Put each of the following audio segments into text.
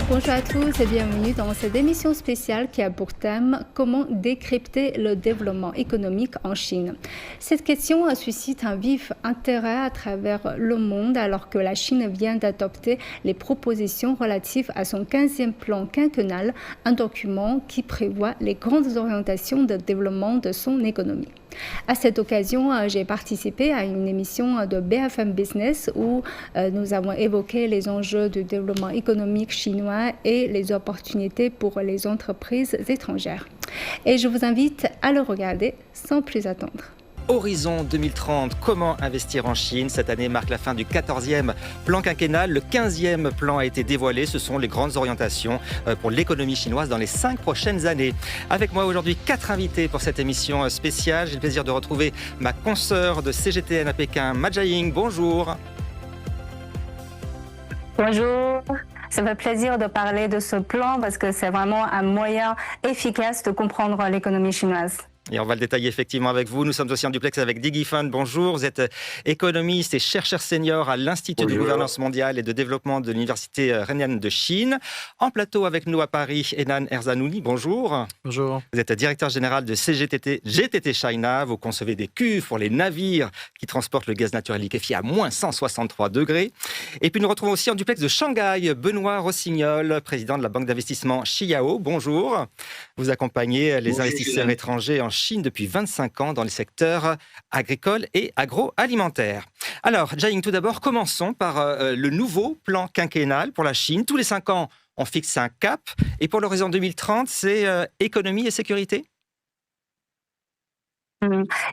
Bonjour à tous et bienvenue dans cette émission spéciale qui a pour thème comment décrypter le développement économique en Chine. Cette question suscite un vif intérêt à travers le monde alors que la Chine vient d'adopter les propositions relatives à son 15e plan quinquennal, un document qui prévoit les grandes orientations de développement de son économie. À cette occasion, j'ai participé à une émission de BFM Business où nous avons évoqué les enjeux du développement économique chinois et les opportunités pour les entreprises étrangères. Et je vous invite à le regarder sans plus attendre. Horizon 2030, comment investir en Chine? Cette année marque la fin du 14e plan quinquennal. Le 15e plan a été dévoilé. Ce sont les grandes orientations pour l'économie chinoise dans les 5 prochaines années. Avec moi aujourd'hui, 4 invités pour cette émission spéciale. J'ai le plaisir de retrouver ma consoeur de CGTN à Pékin, Ma Jiaying. Bonjour. Bonjour. Ça fait plaisir de parler de ce plan parce que c'est vraiment un moyen efficace de comprendre l'économie chinoise. Et on va le détailler effectivement avec vous. Nous sommes aussi en duplex avec Di Guifan. Bonjour, vous êtes économiste et chercheur senior à l'Institut de gouvernance mondiale et de développement de l'Université Renhan de Chine. En plateau avec nous à Paris, Henan Erzanouni. Bonjour. Bonjour. Vous êtes directeur général de GTT China. Vous concevez des cuves pour les navires qui transportent le gaz naturel liquéfié à moins 163 degrés. Et puis nous retrouvons aussi en duplex de Shanghai, Benoît Rossignol, président de la banque d'investissement Chiyao. Bonjour. Vous accompagnez les investisseurs étrangers en Chine depuis 25 ans dans les secteurs agricoles et agroalimentaires. Alors, Jiaying, tout d'abord, commençons par le nouveau plan quinquennal pour la Chine. Tous les 5 ans, on fixe un cap. Et pour l'horizon 2030, c'est économie et sécurité?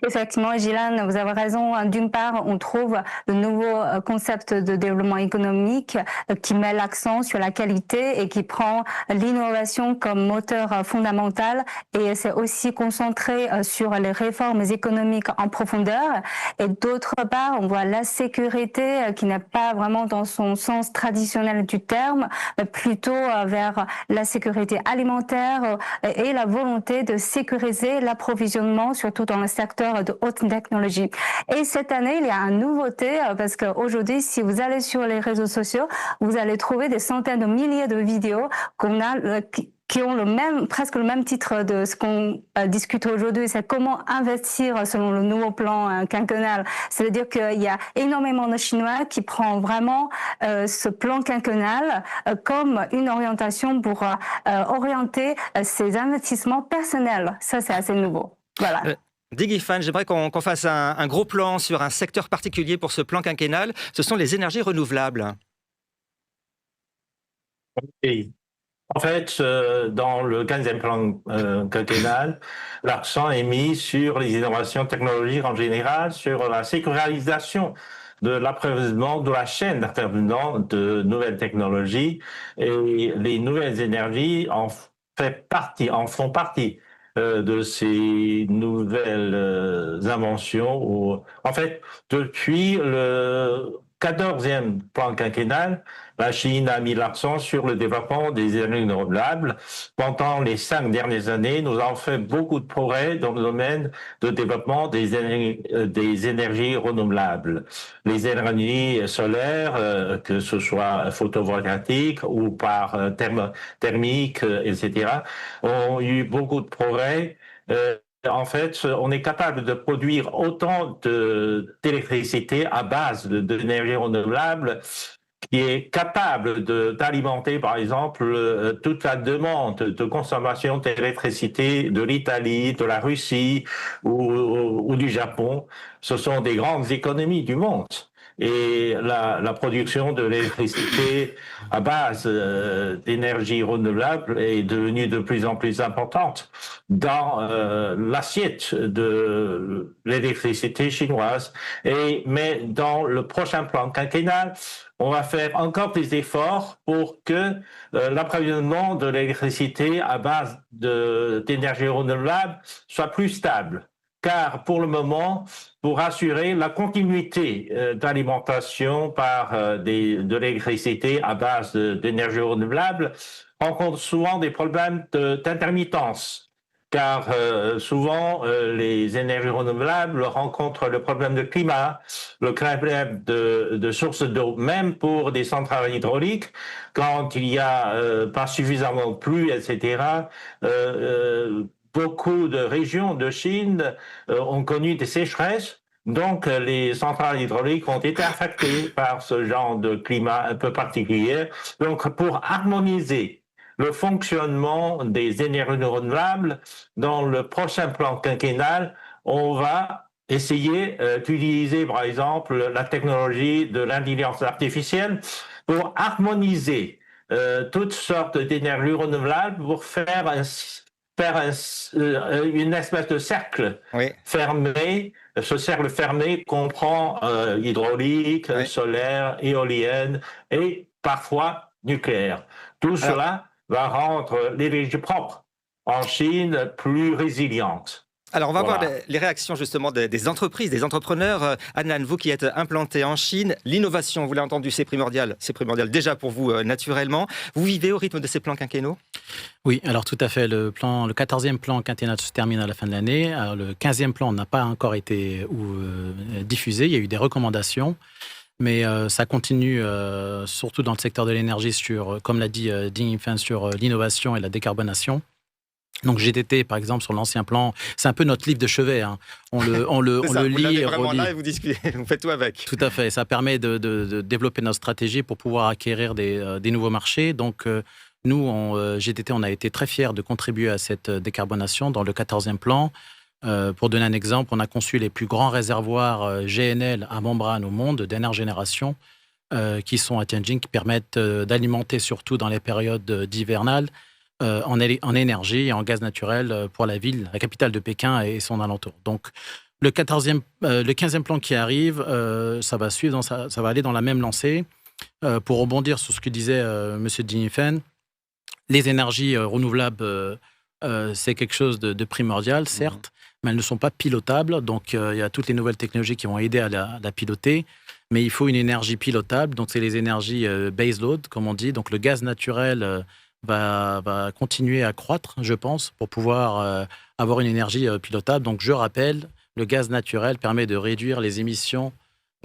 Effectivement, Gilles, vous avez raison. D'une part, on trouve le nouveau concept de développement économique qui met l'accent sur la qualité et qui prend l'innovation comme moteur fondamental. Et c'est aussi concentré sur les réformes économiques en profondeur. Et d'autre part, on voit la sécurité qui n'est pas vraiment dans son sens traditionnel du terme, mais plutôt vers la sécurité alimentaire et la volonté de sécuriser l'approvisionnement, surtout dans le secteur de haute technologie. Et cette année, il y a une nouveauté parce qu'aujourd'hui, si vous allez sur les réseaux sociaux, vous allez trouver des centaines de milliers de vidéos qui ont presque le même titre de ce qu'on discute aujourd'hui, c'est comment investir selon le nouveau plan quinquennal. C'est-à-dire qu'il y a énormément de Chinois qui prennent vraiment ce plan quinquennal comme une orientation pour orienter ses investissements personnels. Ça, c'est assez nouveau. Voilà. Di Guifan, j'aimerais qu'on fasse un gros plan sur un secteur particulier pour ce plan quinquennal. Ce sont les énergies renouvelables. Oui. En fait, dans le 15e plan quinquennal, l'accent est mis sur les innovations technologiques en général, sur la sécurisation de l'approvisionnement de la chaîne d'approvisionnement de nouvelles technologies, et les nouvelles énergies en font partie de ces nouvelles inventions. En fait, depuis le 14e plan quinquennal, la Chine a mis l'accent sur le développement des énergies renouvelables. Pendant les 5 dernières années, nous avons fait beaucoup de progrès dans le domaine de développement des énergies renouvelables. Les énergies solaires, que ce soit photovoltaïques ou par thermique, etc., ont eu beaucoup de progrès. En fait, on est capable de produire autant d'électricité à base d'énergie renouvelable qui est capable d'alimenter, par exemple, toute la demande de consommation d'électricité de l'Italie, de la Russie ou du Japon. Ce sont des grandes économies du monde. Et la production de l'électricité à base d'énergie renouvelable est devenue de plus en plus importante dans l'assiette de l'électricité chinoise. Mais dans le prochain plan quinquennal, on va faire encore plus d'efforts pour que l'approvisionnement de l'électricité à base d'énergie renouvelable soit plus stable. Car pour le moment, pour assurer la continuité d'alimentation par de l'électricité à base d'énergie renouvelable, on rencontre souvent des problèmes d'intermittence. car souvent les énergies renouvelables rencontrent le problème de climat, le problème de sources d'eau, même pour des centrales hydrauliques, quand il y a pas suffisamment de pluie, etc. Beaucoup de régions de Chine ont connu des sécheresses. Donc, les centrales hydrauliques ont été affectées par ce genre de climat un peu particulier. Donc, pour harmoniser le fonctionnement des énergies renouvelables, dans le prochain plan quinquennal, on va essayer d'utiliser, par exemple, la technologie de l'intelligence artificielle pour harmoniser toutes sortes d'énergies renouvelables pour faire une espèce de cercle fermé. Ce cercle fermé comprend hydraulique, solaire, éolienne et parfois nucléaire. Tout cela va rendre l'énergie propre en Chine plus résiliente. Alors, on va voir les réactions justement des entreprises, des entrepreneurs. Adnan, vous qui êtes implanté en Chine, l'innovation, vous l'avez entendu, c'est primordial déjà pour vous naturellement. Vous vivez au rythme de ces plans quinquennaux ? Oui, alors tout à fait. Le 14e plan quinquennal se termine à la fin de l'année. Alors, le 15e plan n'a pas encore été diffusé. Il y a eu des recommandations. Mais ça continue, surtout dans le secteur de l'énergie, comme l'a dit Ding Yingfen, sur l'innovation et la décarbonation. Donc GTT, par exemple, sur l'ancien plan, c'est un peu notre livre de chevet. Hein. On le lit et vraiment relit. là et vous discutez, vous faites tout avec. Tout à fait. Ça permet de développer notre stratégie pour pouvoir acquérir des nouveaux marchés. Donc nous, GTT, on a été très fiers de contribuer à cette décarbonation dans le 14e plan. Pour donner un exemple, on a conçu les plus grands réservoirs GNL à membrane au monde, de dernière génération, qui sont à Tianjin, qui permettent d'alimenter, surtout dans les périodes d'hivernales, en énergie et en gaz naturel pour la ville, la capitale de Pékin et son alentour. Donc, le 15e plan qui arrive, ça va suivre, ça va aller dans la même lancée. Pour rebondir sur ce que disait M. Ding Yingfen, les énergies renouvelables, c'est quelque chose de primordial, certes, mais elles ne sont pas pilotables. Donc, il y a toutes les nouvelles technologies qui vont aider à la piloter. Mais il faut une énergie pilotable. Donc, c'est les énergies baseload, comme on dit. Donc, le gaz naturel va continuer à croître, je pense, pour pouvoir avoir une énergie pilotable. Donc, je rappelle, le gaz naturel permet de réduire les émissions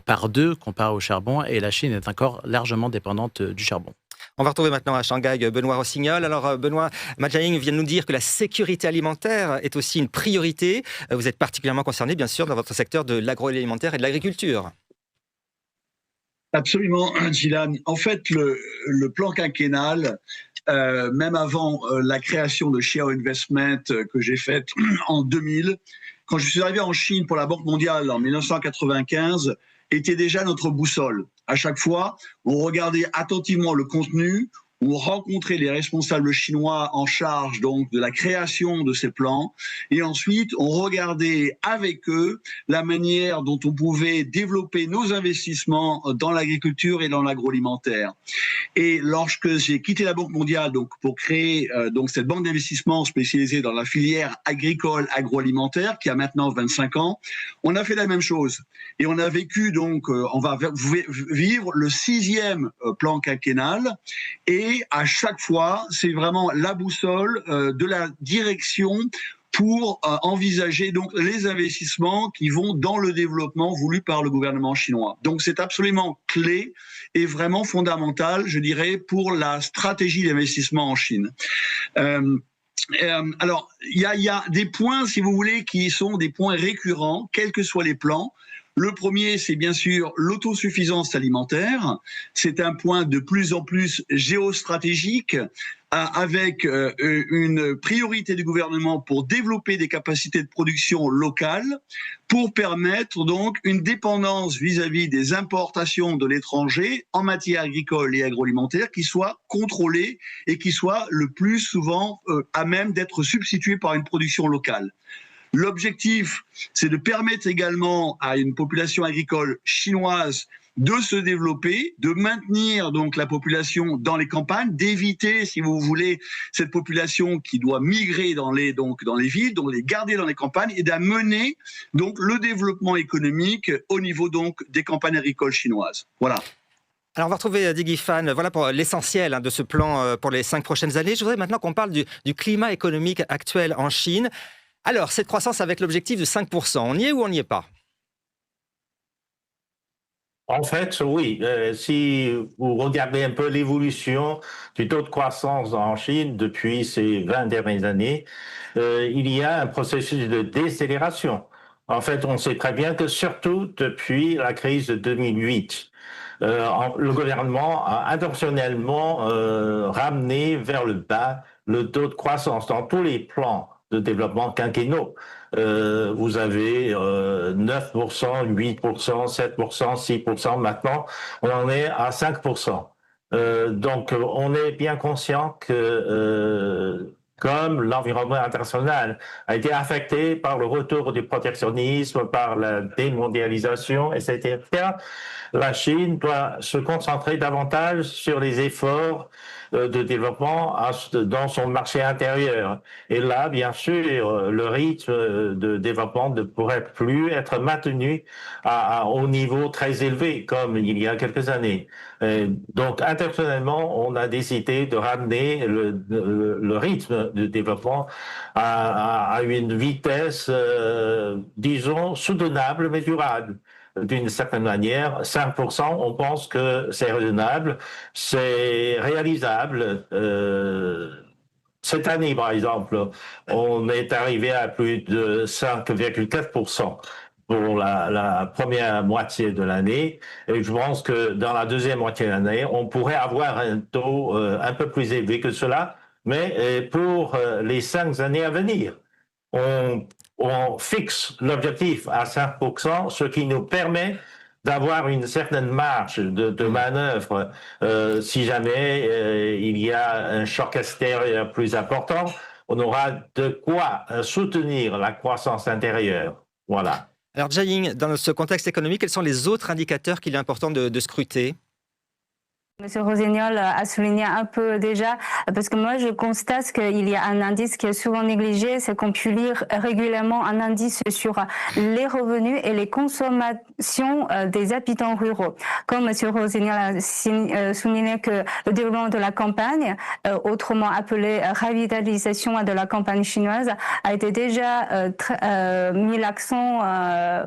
par 2 comparé au charbon. Et la Chine est encore largement dépendante du charbon. On va retrouver maintenant à Shanghai Benoît Rossignol. Alors Benoît, Ma Jiaying vient de nous dire que la sécurité alimentaire est aussi une priorité. Vous êtes particulièrement concerné, bien sûr, dans votre secteur de l'agroalimentaire et de l'agriculture. Absolument, Gillan. En fait, le plan quinquennal, même avant la création de Share Investment que j'ai faite en 2000, quand je suis arrivé en Chine pour la Banque mondiale en 1995, était déjà notre boussole. À chaque fois, on regardait attentivement le contenu, on rencontrait les responsables chinois en charge donc de la création de ces plans, et ensuite on regardait avec eux la manière dont on pouvait développer nos investissements dans l'agriculture et dans l'agroalimentaire. Et lorsque j'ai quitté la Banque mondiale donc pour créer donc cette banque d'investissement spécialisée dans la filière agricole agroalimentaire qui a maintenant 25 ans, on a fait la même chose et on a vécu donc on va vivre le 6e plan quinquennal. Et à chaque fois, c'est vraiment la boussole de la direction pour envisager donc les investissements qui vont dans le développement voulu par le gouvernement chinois. Donc c'est absolument clé et vraiment fondamental, je dirais, pour la stratégie d'investissement en Chine. Alors, il y a des points, si vous voulez, qui sont des points récurrents, quels que soient les plans. Le premier, c'est bien sûr l'autosuffisance alimentaire. C'est un point de plus en plus géostratégique avec une priorité du gouvernement pour développer des capacités de production locales pour permettre donc une dépendance vis-à-vis des importations de l'étranger en matière agricole et agroalimentaire qui soit contrôlée et qui soit le plus souvent à même d'être substituée par une production locale. L'objectif, c'est de permettre également à une population agricole chinoise de se développer, de maintenir donc la population dans les campagnes, d'éviter, si vous voulez, cette population qui doit migrer dans les villes, donc les garder dans les campagnes et d'amener donc le développement économique au niveau donc des campagnes agricoles chinoises. Voilà. Alors, on va retrouver Diggy Phan. Voilà pour l'essentiel de ce plan pour les 5 prochaines années. Je voudrais maintenant qu'on parle du climat économique actuel en Chine. Alors, cette croissance avec l'objectif de 5%, on y est ou on n'y est pas? En fait, oui. Si vous regardez un peu l'évolution du taux de croissance en Chine depuis ces 20 dernières années, il y a un processus de décélération. En fait, on sait très bien que surtout depuis la crise de 2008, le gouvernement a intentionnellement ramené vers le bas le taux de croissance dans tous les plans de développement quinquennaux. Vous avez 9%, 8%, 7%, 6%. Maintenant, on en est à 5%. Donc, on est bien conscient que comme l'environnement international a été affecté par le retour du protectionnisme, par la démondialisation, etc., la Chine doit se concentrer davantage sur les efforts de développement dans son marché intérieur. Et là, bien sûr, le rythme de développement ne pourrait plus être maintenu au niveau très élevé comme il y a quelques années. Donc, intentionnellement, on a décidé de ramener le rythme de développement à une vitesse, disons, soutenable mais durable. D'une certaine manière, 5%, on pense que c'est raisonnable, c'est réalisable. Cette année, par exemple, on est arrivé à plus de 5,4% pour la première moitié de l'année. Et je pense que dans la deuxième moitié de l'année, on pourrait avoir un taux un peu plus élevé que cela, mais pour les 5 années à venir. On fixe l'objectif à 5%, ce qui nous permet d'avoir une certaine marge de manœuvre si jamais il y a un choc extérieur plus important. On aura de quoi soutenir la croissance intérieure. Voilà. Alors, Jiaying, dans ce contexte économique, quels sont les autres indicateurs qu'il est important de scruter? Monsieur Rossignol a souligné un peu déjà, parce que moi je constate qu'il y a un indice qui est souvent négligé, c'est qu'on publie régulièrement un indice sur les revenus et les consommations des habitants ruraux. Comme Monsieur Rossignol a souligné que le développement de la campagne, autrement appelé revitalisation de la campagne chinoise, a été déjà mis l'accent,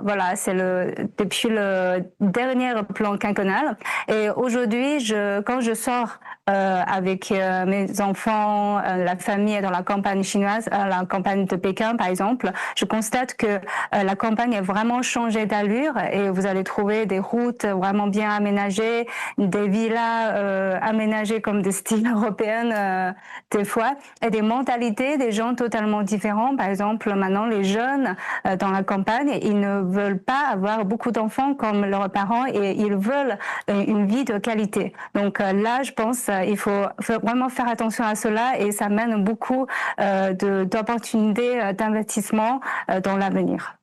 voilà, c'est depuis le dernier plan quinquennal. Et aujourd'hui, quand je sors avec mes enfants, la famille dans la campagne chinoise, la campagne de Pékin par exemple, je constate que la campagne a vraiment changé d'allure et vous allez trouver des routes vraiment bien aménagées, des villas aménagées comme des styles européens des fois, et des mentalités des gens totalement différents. Par exemple, maintenant les jeunes dans la campagne, ils ne veulent pas avoir beaucoup d'enfants comme leurs parents et ils veulent une vie de qualité. Donc là, je pense il faut vraiment faire attention à cela et ça mène beaucoup d'opportunités d'investissement dans l'avenir.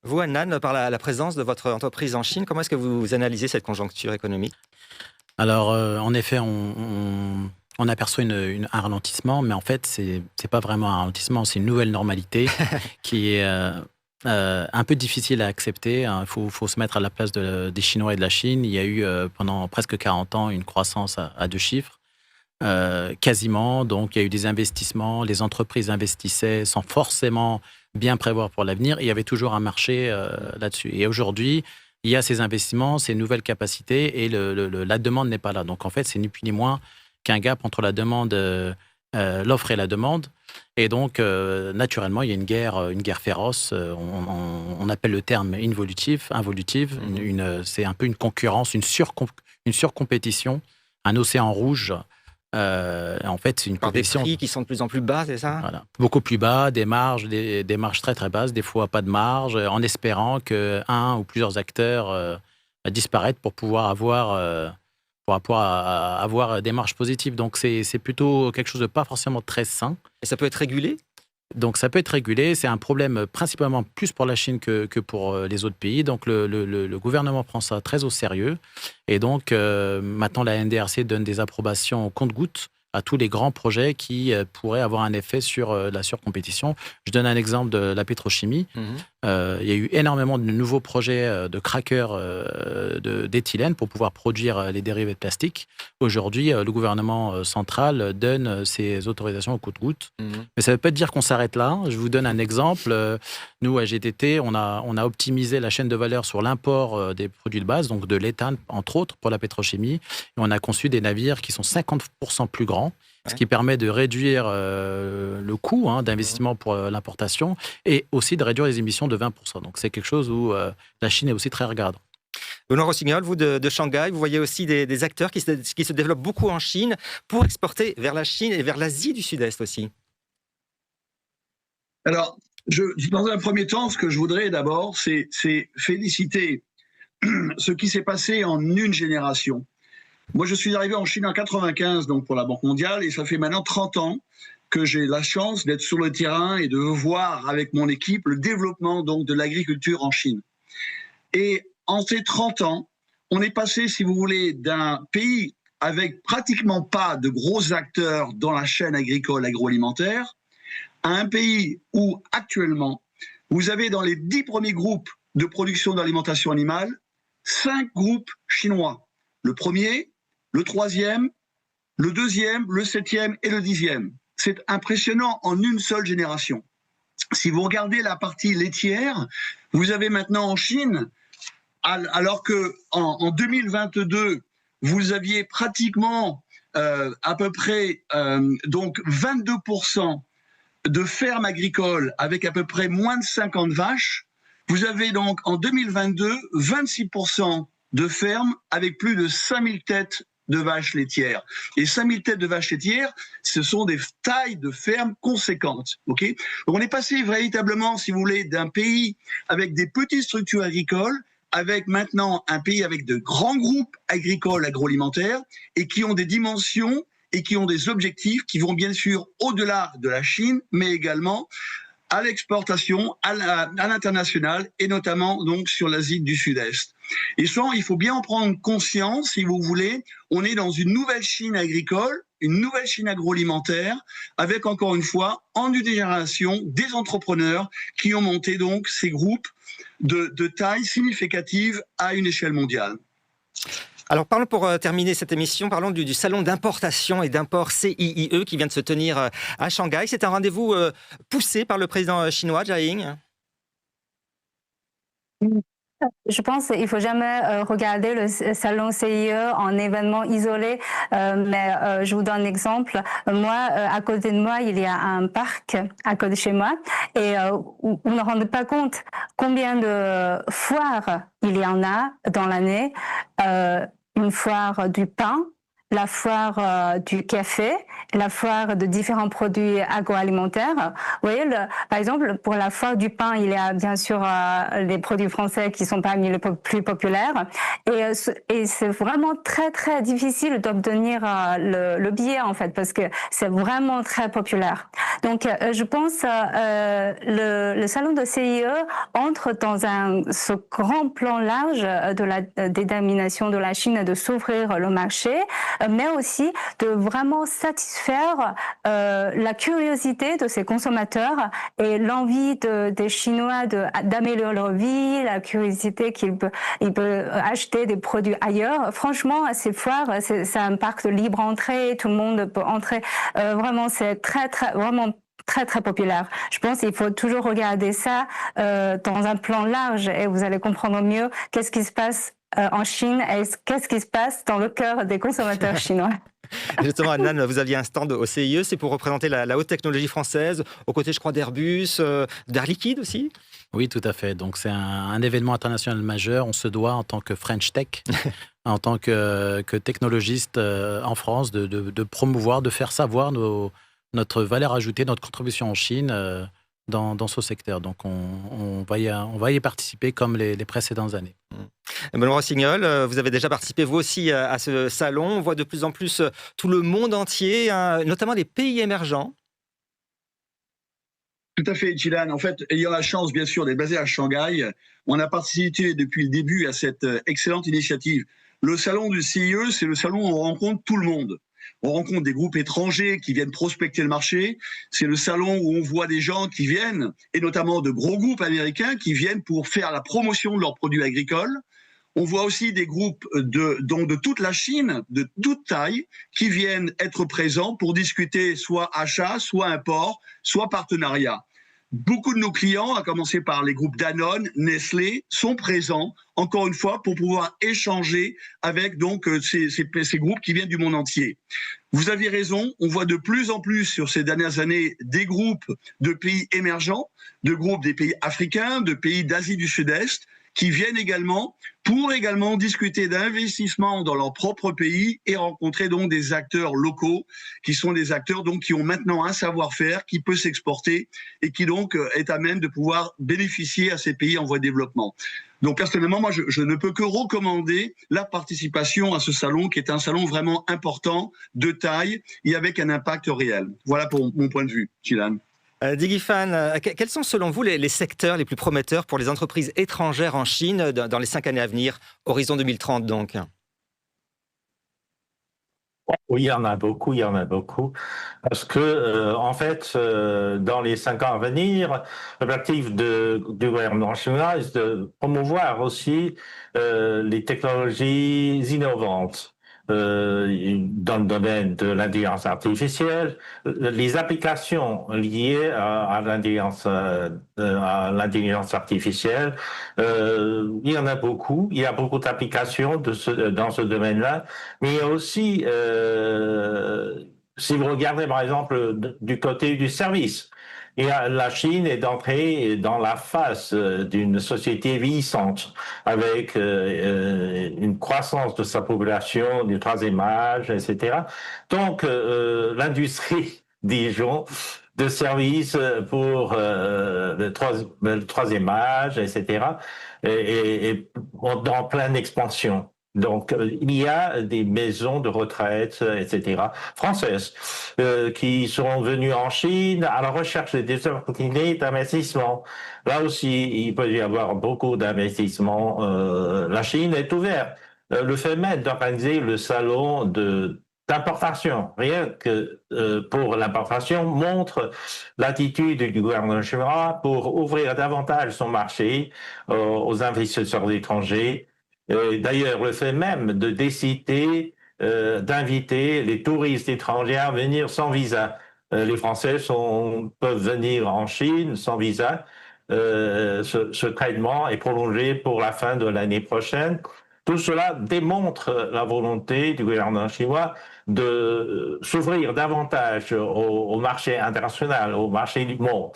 Vous, Annan, par la présence de votre entreprise en Chine, comment est-ce que vous analysez cette conjoncture économique? Alors, en effet, on aperçoit un ralentissement, mais en fait, c'est pas vraiment un ralentissement, c'est une nouvelle normalité qui est un peu difficile à accepter. Il faut se mettre à la place des Chinois et de la Chine. Il y a eu pendant presque 40 ans une croissance à 2 chiffres, quasiment. Donc il y a eu des investissements, les entreprises investissaient sans forcément bien prévoir pour l'avenir. Il y avait toujours un marché là-dessus. Et aujourd'hui, il y a ces investissements, ces nouvelles capacités et la demande n'est pas là. Donc en fait, c'est ni plus ni moins qu'un gap entre la demande, l'offre et la demande. Et donc, naturellement, il y a une guerre féroce. On appelle le terme involutive. C'est un peu une concurrence, une surcompétition, un océan rouge. En fait, c'est une compétition. Par des prix qui sont de plus en plus bas, c'est ça? Voilà. Beaucoup plus bas, des marges très très basses, des fois pas de marge, en espérant qu'un ou plusieurs acteurs disparaissent pour pouvoir avoir des marges positives. Donc, c'est plutôt quelque chose de pas forcément très sain. Et ça peut être régulé? Donc, ça peut être régulé. C'est un problème principalement plus pour la Chine que pour les autres pays. Donc, le gouvernement prend ça très au sérieux. Et donc, maintenant, la NDRC donne des approbations au compte-gouttes à tous les grands projets qui pourraient avoir un effet sur la surcompétition. Je donne un exemple de la pétrochimie. Il y a eu énormément de nouveaux projets de crackers d'éthylène pour pouvoir produire les dérivés de plastique. Aujourd'hui, le gouvernement central donne ces autorisations au compte-gouttes. Mais ça ne veut pas dire qu'on s'arrête là. Je vous donne un exemple. Nous, à GTT, on a optimisé la chaîne de valeur sur l'import des produits de base, donc de l'éthane, entre autres, pour la pétrochimie. Et on a conçu des navires qui sont 50% plus grands, ce qui permet de réduire le coût d'investissement pour l'importation et aussi de réduire les émissions de 20%. Donc, c'est quelque chose où la Chine est aussi très regardante. Benoît Rossignol, vous de Shanghai, vous voyez aussi des acteurs qui se développent beaucoup en Chine pour exporter vers la Chine et vers l'Asie du Sud-Est aussi. Alors, dans un premier temps, ce que je voudrais d'abord, c'est féliciter ce qui s'est passé en une génération. Moi, je suis arrivé en Chine en 95, donc pour la Banque mondiale, et ça fait maintenant 30 ans que j'ai la chance d'être sur le terrain et de voir avec mon équipe le développement donc de l'agriculture en Chine. Et en ces 30 ans, on est passé, si vous voulez, d'un pays avec pratiquement pas de gros acteurs dans la chaîne agricole agroalimentaire à un pays où actuellement, vous avez dans les 10 premiers groupes de production d'alimentation animale, 5 groupes chinois. Le premier, le troisième, le deuxième, le septième et le 10e. C'est impressionnant en une seule génération. Si vous regardez la partie laitière, vous avez maintenant en Chine, alors qu'en 2022, vous aviez pratiquement à peu près donc 22% de fermes agricoles avec à peu près moins de 50 vaches. Vous avez donc en 2022 26% de fermes avec plus de 5000 têtes de vaches laitières. Et 5000 têtes de vaches laitières, ce sont des tailles de fermes conséquentes. Okay, donc on est passé véritablement, si vous voulez, d'un pays avec des petites structures agricoles avec maintenant un pays avec de grands groupes agricoles agroalimentaires et qui ont des dimensions et qui ont des objectifs qui vont bien sûr au-delà de la Chine, mais également à l'exportation, à l'international et notamment donc sur l'Asie du Sud-Est. Et ça, il faut bien en prendre conscience, si vous voulez. On est dans une nouvelle Chine agricole, une nouvelle Chine agroalimentaire, avec encore une fois, en une génération, des entrepreneurs qui ont monté donc ces groupes de taille significative à une échelle mondiale. Alors, parlons pour terminer cette émission, parlons du salon d'importation et d'import CIIE qui vient de se tenir à Shanghai. C'est un rendez-vous poussé par le président chinois, Jiaying. Je pense qu'il ne faut jamais regarder le salon CIE en événement isolé, mais je vous donne un exemple. Moi, à côté de moi, il y a un parc à côté de chez moi et on ne rend pas compte combien de foires il y en a dans l'année. Une foire du pain, la foire du café, la foire de différents produits agroalimentaires. Vous voyez, par exemple, pour la foire du pain, il y a bien sûr les produits français qui sont parmi les plus populaires. Et c'est vraiment très, très difficile d'obtenir le billet, en fait, parce que c'est vraiment très populaire. Donc, je pense le salon de CIE entre dans ce grand plan large de la détermination de la Chine de s'ouvrir le marché, mais aussi de vraiment satisfaire la curiosité de ses consommateurs et l'envie des Chinois d'améliorer leur vie, la curiosité qu'ils peuvent acheter des produits ailleurs. Franchement, à ces foires, c'est un parc de libre entrée, tout le monde peut entrer. Vraiment, c'est vraiment très très populaire. Je pense qu'il faut toujours regarder ça dans un plan large et vous allez comprendre mieux qu'est-ce qui se passe en Chine et qu'est-ce qui se passe dans le cœur des consommateurs chinois. Justement, Adnan, vous aviez un stand au CIE, c'est pour représenter la haute technologie française, aux côtés, je crois, d'Airbus, d'Air Liquide aussi. Oui, tout à fait. Donc, c'est un événement international majeur. On se doit, en tant que French Tech, en tant que technologiste en France, de promouvoir, de faire savoir notre valeur ajoutée, notre contribution en Chine dans ce secteur. Donc, on va y participer comme les précédentes années. Benoît Rossignol, vous avez déjà participé vous aussi à ce salon. On voit de plus en plus tout le monde entier, notamment les pays émergents. Tout à fait, Gilles. En fait, ayant la chance, bien sûr, d'être basé à Shanghai, on a participé depuis le début à cette excellente initiative. Le salon du CIE, c'est le salon où on rencontre tout le monde. on rencontre des groupes étrangers qui viennent prospecter le marché. C'est le salon où on voit des gens qui viennent, et notamment de gros groupes américains qui viennent pour faire la promotion de leurs produits agricoles. On voit aussi des groupes de toute la Chine, de toute taille, qui viennent être présents pour discuter soit achat, soit import, soit partenariat. Beaucoup de nos clients, à commencer par les groupes Danone, Nestlé, sont présents, encore une fois, pour pouvoir échanger avec donc ces groupes qui viennent du monde entier. Vous avez raison, on voit de plus en plus sur ces dernières années des groupes de pays émergents, de groupes des pays africains, de pays d'Asie du Sud-Est, qui viennent également pour discuter d'investissement dans leur propre pays et rencontrer donc des acteurs locaux qui sont des acteurs donc qui ont maintenant un savoir-faire qui peut s'exporter et qui donc est à même de pouvoir bénéficier à ces pays en voie de développement. Donc personnellement, moi, je ne peux que recommander la participation à ce salon qui est un salon vraiment important, de taille et avec un impact réel. Voilà pour mon point de vue, Gilhan. Diggy Phan, quels sont selon vous les secteurs les plus prometteurs pour les entreprises étrangères en Chine dans les 5 années à venir, horizon 2030 donc? Oui, il y en a beaucoup. Parce que, en fait, dans les 5 ans à venir, l'objectif du gouvernement chinois est de promouvoir aussi les technologies innovantes. Dans le domaine de l'intelligence artificielle, les applications liées à l'intelligence artificielle, il y en a beaucoup. Il y a beaucoup d'applications dans ce domaine-là, mais il y a aussi, si vous regardez par exemple du côté du service, et la Chine est entrée dans la phase d'une société vieillissante avec une croissance de sa population, du troisième âge, etc. Donc, l'industrie, disons, de services pour le troisième âge, etc., est en pleine expansion. Donc, il y a des maisons de retraite, etc., françaises, qui sont venues en Chine à la recherche des opportunités d'investissement. Là aussi, il peut y avoir beaucoup d'investissements. La Chine est ouverte. Le fait même d'organiser le salon d'importation, rien que pour l'importation, montre l'attitude du gouvernement chinois pour ouvrir davantage son marché aux investisseurs étrangers. D'ailleurs, le fait même de décider d'inviter les touristes étrangers à venir sans visa. Les Français peuvent venir en Chine sans visa. Ce traitement est prolongé pour la fin de l'année prochaine. Tout cela démontre la volonté du gouvernement chinois de s'ouvrir davantage au marché international, au marché du monde.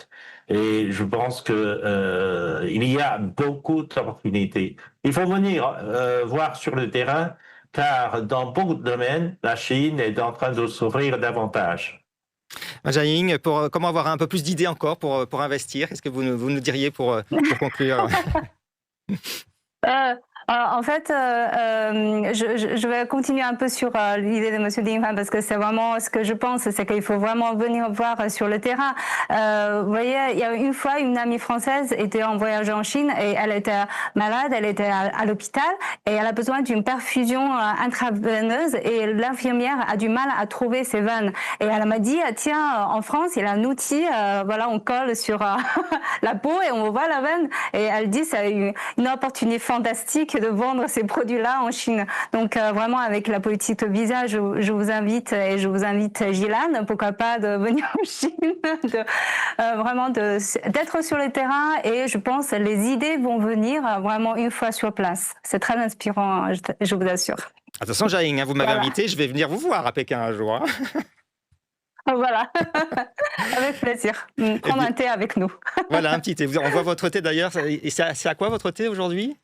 Et je pense que il y a beaucoup d'opportunités. Il faut venir voir sur le terrain, car dans beaucoup de domaines, la Chine est en train de s'ouvrir davantage. Jiaying, comment avoir un peu plus d'idées encore pour investir? Qu'est-ce que vous nous diriez pour conclure? En fait, je vais continuer un peu sur l'idée de M. Ding Phan parce que c'est vraiment ce que je pense, c'est qu'il faut vraiment venir voir sur le terrain. Vous voyez, il y a une fois, une amie française était en voyage en Chine et elle était malade, elle était à l'hôpital et elle a besoin d'une perfusion intraveineuse et l'infirmière a du mal à trouver ses veines. Et elle m'a dit, tiens, en France, il y a un outil, voilà, on colle sur la peau et on voit la veine. Et elle dit, c'est une opportunité fantastique de vendre ces produits-là en Chine. Donc vraiment avec la politique visa, je vous invite et je vous invite Gilhan, pourquoi pas de venir en Chine, vraiment d'être sur le terrain et je pense les idées vont venir vraiment une fois sur place. C'est très inspirant, je vous assure. Attention Jiaying, vous m'avez invité, je vais venir vous voir à Pékin un jour. Voilà, avec plaisir. Prendre un thé avec nous. Voilà, un petit thé. On voit votre thé d'ailleurs. Et c'est à quoi votre thé aujourd'hui ?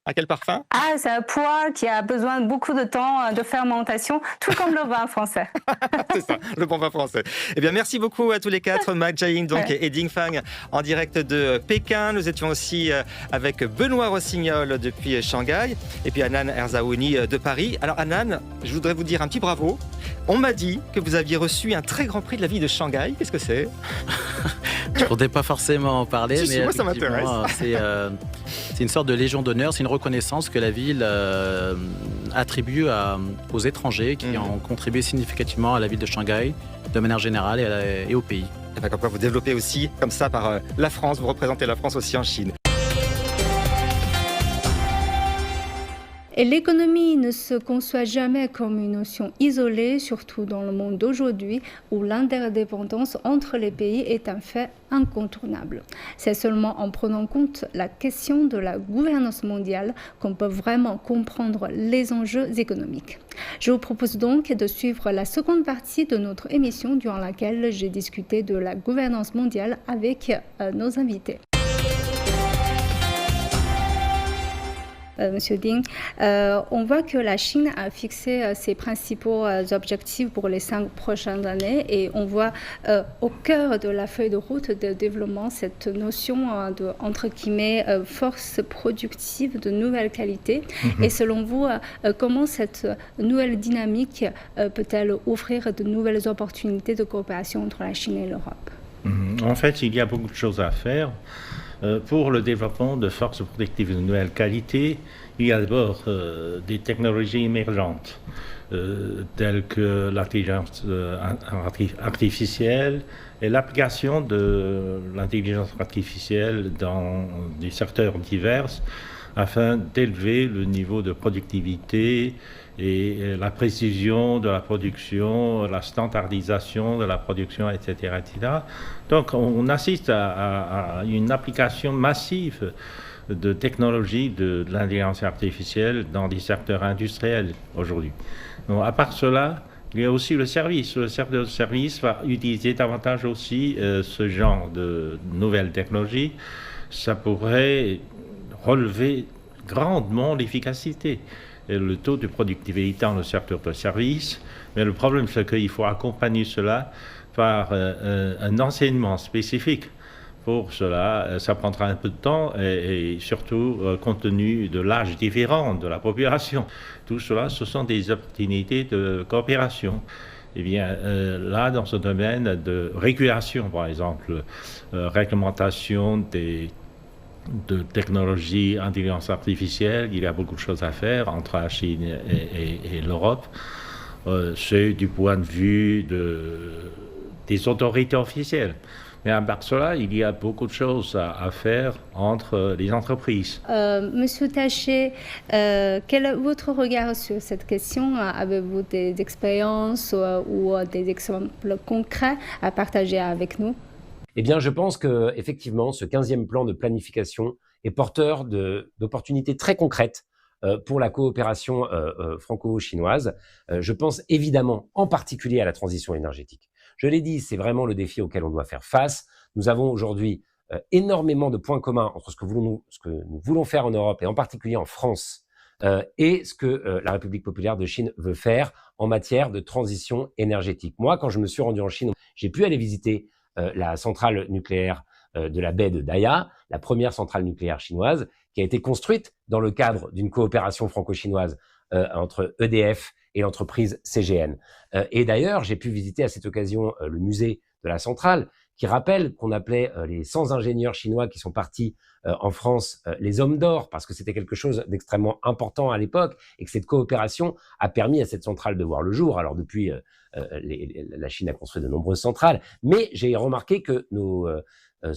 À quel parfum ? Ah, c'est un pois qui a besoin de beaucoup de temps de fermentation, tout comme le vin français. C'est ça, le bon vin français. Eh bien, merci beaucoup à tous les quatre, Mac Jiaying et Ding Phan en direct de Pékin. Nous étions aussi avec Benoît Rossignol depuis Shanghai et puis Hanan Erzaouni de Paris. Alors Hanan, je voudrais vous dire un petit bravo. On m'a dit que vous aviez reçu un très grand prix de la ville de Shanghai. Qu'est-ce que c'est ? Je ne comptais pas forcément en parler, mais moi, ça m'intéresse. C'est une sorte de légion d'honneur, c'est une reconnaissance que la ville attribue aux étrangers qui ont contribué significativement à la ville de Shanghai, de manière générale, et au pays. Et bien, comme quoi vous développez aussi, comme ça, par la France, vous représentez la France aussi en Chine. Et l'économie ne se conçoit jamais comme une notion isolée, surtout dans le monde d'aujourd'hui où l'interdépendance entre les pays est un fait incontournable. C'est seulement en prenant en compte la question de la gouvernance mondiale qu'on peut vraiment comprendre les enjeux économiques. Je vous propose donc de suivre la seconde partie de notre émission durant laquelle j'ai discuté de la gouvernance mondiale avec nos invités. Monsieur Ding, on voit que la Chine a fixé ses principaux objectifs pour les 5 prochaines années et on voit au cœur de la feuille de route de développement cette notion de, entre guillemets, force productive de nouvelle qualité. Et selon vous, comment cette nouvelle dynamique peut-elle offrir de nouvelles opportunités de coopération entre la Chine et l'Europe? En fait, il y a beaucoup de choses à faire. Pour le développement de forces productives de nouvelle qualité, il y a d'abord des technologies émergentes, telles que l'intelligence artificielle et l'application de l'intelligence artificielle dans des secteurs divers afin d'élever le niveau de productivité et la précision de la production, la standardisation de la production, etc. etc. Donc on assiste à une application massive de technologies de l'intelligence artificielle dans des secteurs industriels aujourd'hui. Donc, à part cela, il y a aussi le service. Le secteur de service va utiliser davantage aussi ce genre de nouvelles technologies. Ça pourrait relever grandement l'efficacité et le taux de productivité dans le secteur de service. Mais le problème, c'est qu'il faut accompagner cela par un enseignement spécifique. Pour cela, ça prendra un peu de temps et surtout compte tenu de l'âge différent de la population. Tout cela, ce sont des opportunités de coopération. Eh bien, là, dans ce domaine de régulation, par exemple, réglementation de technologies intelligence artificielle, il y a beaucoup de choses à faire entre la Chine et l'Europe. C'est du point de vue des autorités officielles. Mais à part cela, il y a beaucoup de choses à faire entre les entreprises. Monsieur Taché, quel est votre regard sur cette question? Avez-vous des expériences ou des exemples concrets à partager avec nous? Eh bien, je pense qu'effectivement, ce 15e plan de planification est porteur d'opportunités très concrètes pour la coopération franco-chinoise. Je pense évidemment en particulier à la transition énergétique. Je l'ai dit, c'est vraiment le défi auquel on doit faire face. Nous avons aujourd'hui énormément de points communs entre ce que nous voulons faire en Europe et en particulier en France et ce que la République populaire de Chine veut faire en matière de transition énergétique. Moi, quand je me suis rendu en Chine, j'ai pu aller visiter la centrale nucléaire de la baie de Daya, la première centrale nucléaire chinoise, qui a été construite dans le cadre d'une coopération franco-chinoise entre EDF et l'entreprise CGN. Et d'ailleurs, j'ai pu visiter à cette occasion le musée de la centrale, qui rappelle qu'on appelait les 100 ingénieurs chinois qui sont partis en France les hommes d'or, parce que c'était quelque chose d'extrêmement important à l'époque, et que cette coopération a permis à cette centrale de voir le jour. Alors depuis, la Chine a construit de nombreuses centrales, mais j'ai remarqué que nos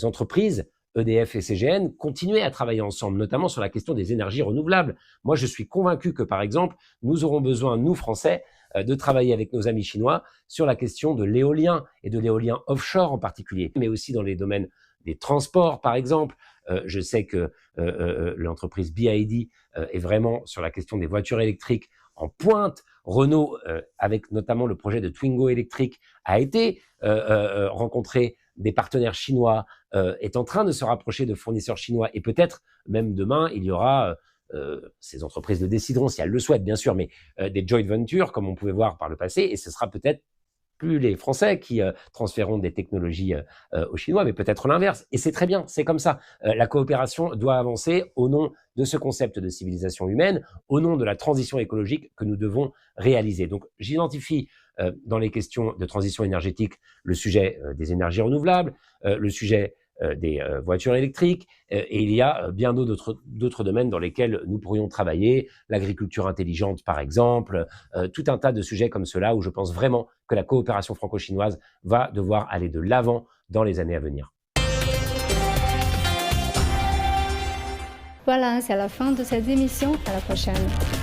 entreprises, EDF et CGN, continuaient à travailler ensemble, notamment sur la question des énergies renouvelables. Moi, je suis convaincu que, par exemple, nous aurons besoin, nous, Français, de travailler avec nos amis chinois sur la question de l'éolien et de l'éolien offshore en particulier, mais aussi dans les domaines des transports, par exemple. Je sais que l'entreprise BYD est vraiment sur la question des voitures électriques en pointe. Renault, avec notamment le projet de Twingo électrique, a été rencontré des partenaires chinois, est en train de se rapprocher de fournisseurs chinois et peut-être même demain, il y aura, ces entreprises le décideront si elles le souhaitent bien sûr, mais des joint ventures comme on pouvait voir par le passé et ce sera peut-être plus les Français qui transféreront des technologies aux Chinois, mais peut-être l'inverse. Et c'est très bien, c'est comme ça. La coopération doit avancer au nom de ce concept de civilisation humaine, au nom de la transition écologique que nous devons réaliser. Donc j'identifie dans les questions de transition énergétique le sujet des énergies renouvelables, le sujet voitures électriques, et il y a bien d'autres domaines dans lesquels nous pourrions travailler, l'agriculture intelligente par exemple, tout un tas de sujets comme cela où je pense vraiment que la coopération franco-chinoise va devoir aller de l'avant dans les années à venir. Voilà, c'est la fin de cette émission. À la prochaine.